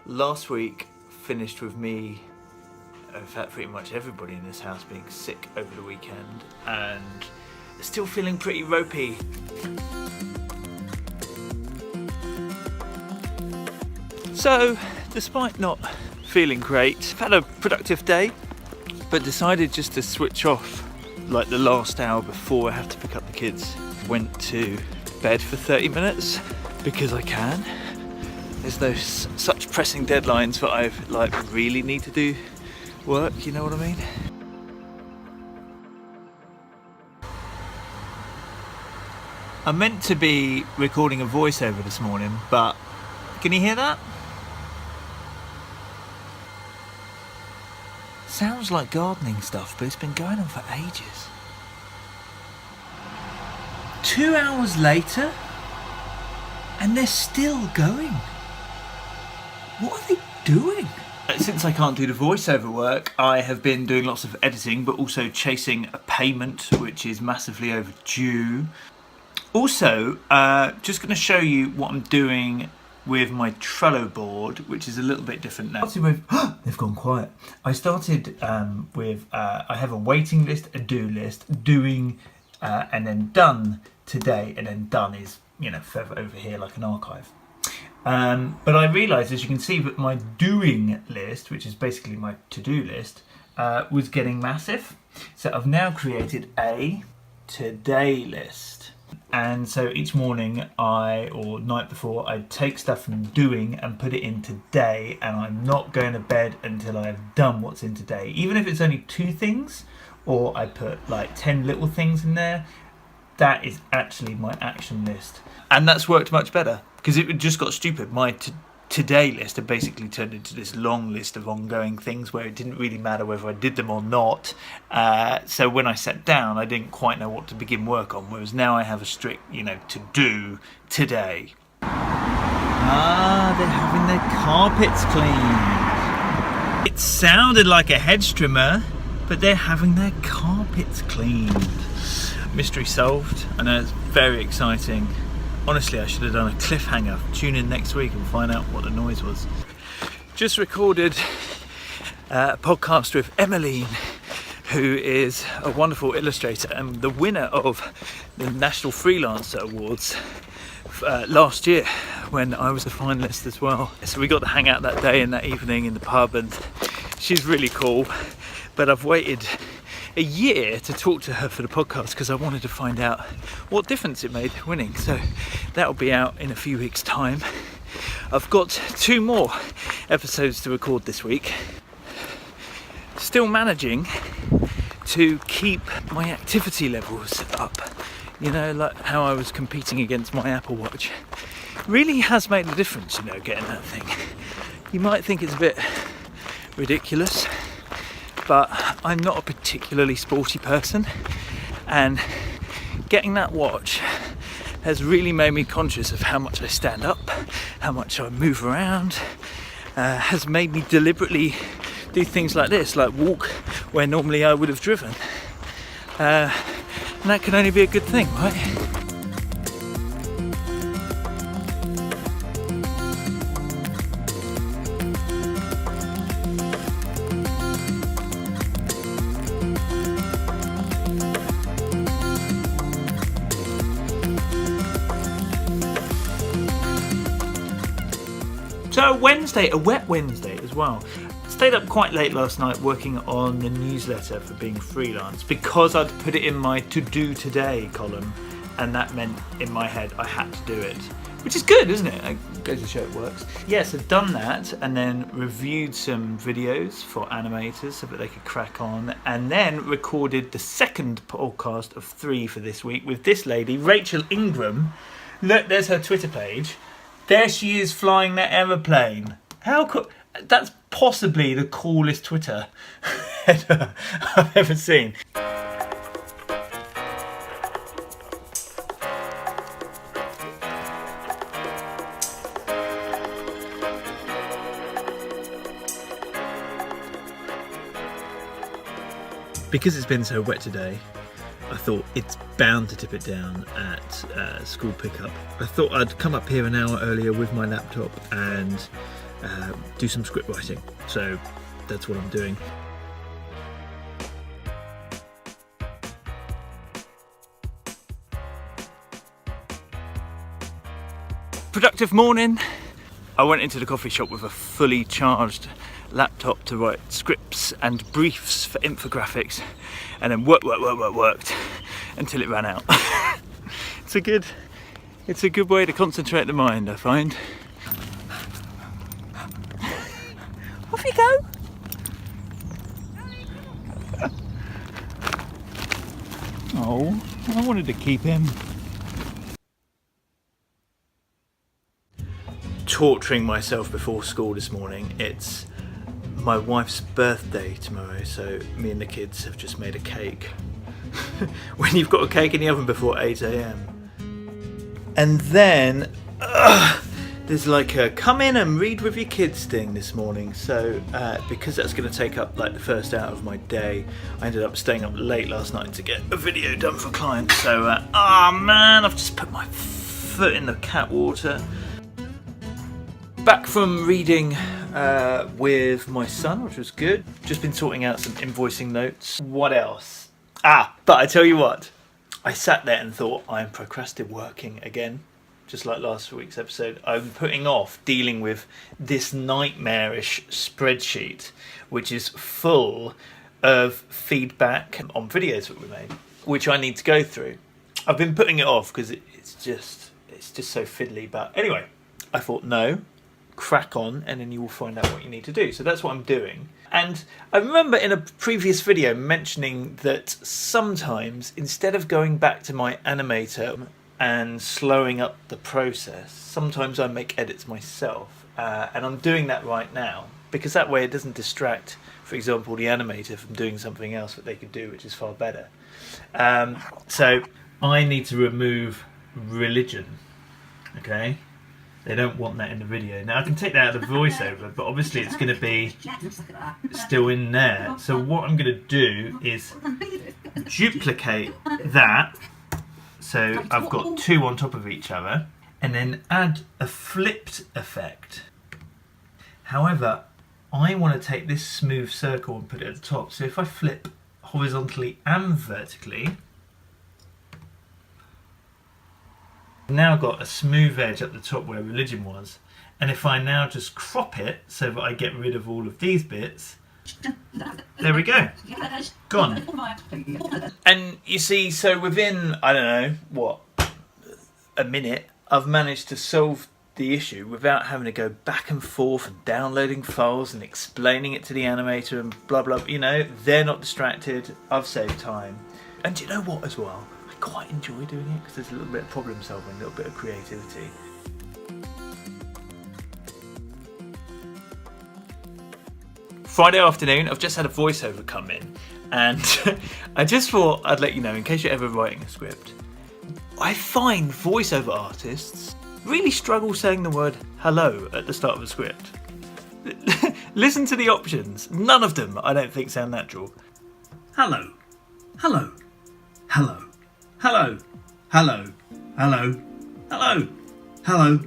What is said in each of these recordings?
Last week finished with me, in fact pretty much everybody in this house being sick over the weekend and still feeling pretty ropey. So, despite not feeling great, I've had a productive day, but decided just to switch off like the last hour before I have to pick up the kids. Went to bed for 30 minutes because I can. There's no such pressing deadlines that I really need to do work, you know what I mean? I meant to be recording a voiceover this morning, but can you hear that? Sounds like gardening stuff, but it's been going on for ages. 2 hours later, and they're still going. What are they doing? Since I can't do the voiceover work, I have been doing lots of editing, but also chasing a payment, which is massively overdue. Also, just going to show you what I'm doing with my Trello board, which is a little bit different now. They've gone quiet. I started with, I have a waiting list, a do list, doing, and then done today, and then done is, further over here like an archive. But I realised, as you can see, that my doing list, which is basically my to-do list, was getting massive. So I've now created a today list. And so each morning or night before, I take stuff from doing and put it in today, and I'm not going to bed until I have done what's in today. Even if it's only 2 things, or I put like 10 little things in there, that is actually my action list. And that's worked much better, because it just got stupid. My today list had basically turned into this long list of ongoing things where it didn't really matter whether I did them or not. So when I sat down, I didn't quite know what to begin work on, whereas now I have a strict, to do today. They're having their carpets cleaned. It sounded like a hedge trimmer, but they're having their carpets cleaned. Mystery solved. I know, it's very exciting. Honestly, I should have done a cliffhanger. Tune in next week and find out what the noise was. Just recorded a podcast with Emmeline, who is a wonderful illustrator and the winner of the National Freelancer Awards last year, when I was a finalist as well. So we got to hang out that day and that evening in the pub, and she's really cool. But I've waited a year to talk to her for the podcast because I wanted to find out what difference it made winning. So that'll be out in a few weeks' time. I've got 2 more episodes to record this week. Still managing to keep my activity levels up. Like how I was competing against my Apple Watch. Really has made a difference, getting that thing. You might think it's a bit ridiculous, but I'm not a particularly sporty person, and getting that watch has really made me conscious of how much I stand up, how much I move around, has made me deliberately do things like this, like walk where normally I would have driven. And that can only be a good thing, right? So Wednesday, a wet Wednesday as well. Stayed up quite late last night working on the newsletter for being freelance because I'd put it in my to-do today column, and that meant in my head I had to do it. Which is good, isn't it? It goes to show it works. Yes, I've done that, and then reviewed some videos for animators so that they could crack on, and then recorded the second podcast of 3 for this week with this lady, Rachel Ingram. Look, there's her Twitter page. There she is flying that aeroplane. How cool. That's possibly the coolest Twitter header I've ever seen. Because it's been so wet today, I thought it's bound to tip it down at school pickup. I thought I'd come up here an hour earlier with my laptop and do some script writing. So that's what I'm doing. Productive morning. I went into the coffee shop with a fully charged laptop to write scripts and briefs for infographics, and then worked until it ran out. It's a good way to concentrate the mind, I find. Off you go. Oh, I wanted to keep him. Torturing myself before school this morning. It's my wife's birthday tomorrow, so me and the kids have just made a cake. When you've got a cake in the oven before 8 AM. And then there's like a come in and read with your kids thing this morning. So because that's going to take up like the first hour of my day, I ended up staying up late last night to get a video done for clients. So man, I've just put my foot in the cat water. Back from reading with my son, which was good. Just been sorting out some invoicing notes. What else? But I tell you what, I sat there and thought, I'm procrastinating working again, just like last week's episode. I'm putting off dealing with this nightmarish spreadsheet, which is full of feedback on videos that we made, which I need to go through. I've been putting it off because it's just so fiddly. But anyway, I thought, no, crack on, and then you will find out what you need to do. So that's what I'm doing. And I remember in a previous video mentioning that sometimes instead of going back to my animator and slowing up the process, sometimes I make edits myself, and I'm doing that right now because that way it doesn't distract, for example, the animator from doing something else that they could do, which is far better. So I need to remove religion. Okay, they don't want that in the video. Now I can take that out of the voiceover, but obviously it's going to be still in there. So what I'm going to do is duplicate that, so I've got two on top of each other, and then add a flipped effect. However, I want to take this smooth circle and put it at the top. So if I flip horizontally and vertically, I've now got a smooth edge at the top where religion was, and if I now just crop it so that I get rid of all of these bits, there we go, gone. And you see, so within, I don't know, what, a minute, I've managed to solve the issue without having to go back and forth and downloading files and explaining it to the animator and blah blah, you know, they're not distracted, I've saved time. And do you know what as well? Quite enjoy doing it because there's a little bit of problem solving, a little bit of creativity. Friday afternoon, I've just had a voiceover come in, and I just thought I'd let you know in case you're ever writing a script. I find voiceover artists really struggle saying the word hello at the start of a script. Listen to the options. None of them, I don't think, sound natural. Hello. Hello. Hello. Hello, hello, hello, hello, hello,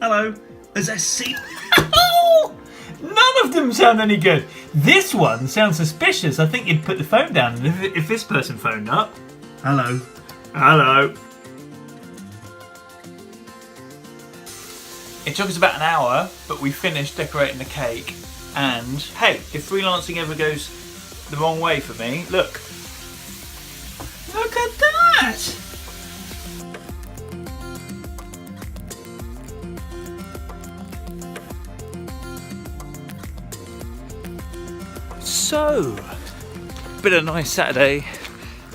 hello. As I see, none of them sound any good. This one sounds suspicious. I think you'd put the phone down, and if this person phoned up, hello, hello. It took us about an hour, but we finished decorating the cake. And hey, if freelancing ever goes the wrong way for me, look at that! So, been a nice Saturday. I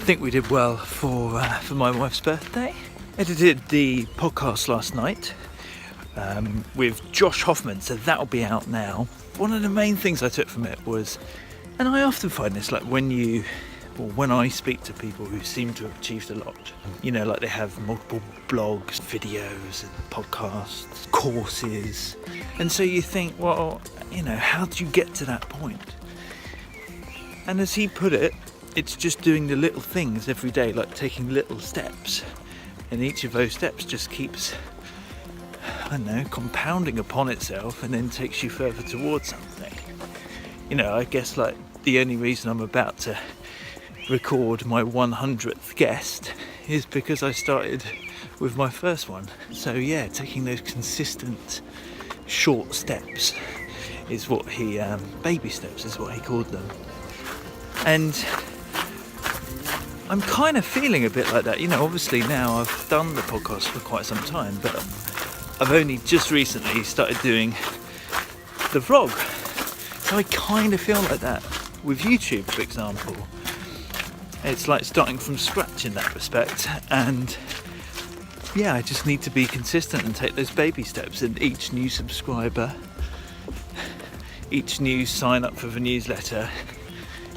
think we did well for my wife's birthday. Edited the podcast last night with Josh Hoffman, so that'll be out now. One of the main things I took from it was, and I often find this, like when I speak to people who seem to have achieved a lot, you know, like they have multiple blogs, videos and podcasts, courses, and so you think, well, you know, how did you get to that point? And as he put it, it's just doing the little things every day, like taking little steps, and each of those steps just keeps I don't know, compounding upon itself and then takes you further towards something. You know, I guess like the only reason I'm about to record my 100th guest is because I started with my first one. So yeah, taking those consistent short steps is what he, baby steps is what he called them. And I'm kind of feeling a bit like that. You know, obviously now I've done the podcast for quite some time, but I've only just recently started doing the vlog. So I kind of feel like that with YouTube, for example. It's like starting from scratch in that respect. And yeah, I just need to be consistent and take those baby steps. And each new subscriber, each new sign up for the newsletter,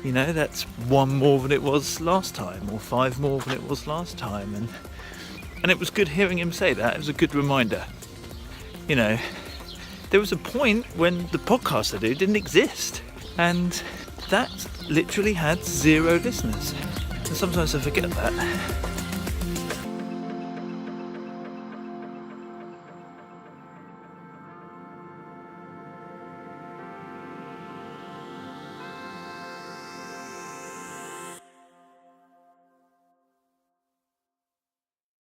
you know, that's one more than it was last time, or 5 more than it was last time. And it was good hearing him say that. It was a good reminder. You know, there was a point when the podcast I do didn't exist, and that literally had 0 listeners. And sometimes I forget that.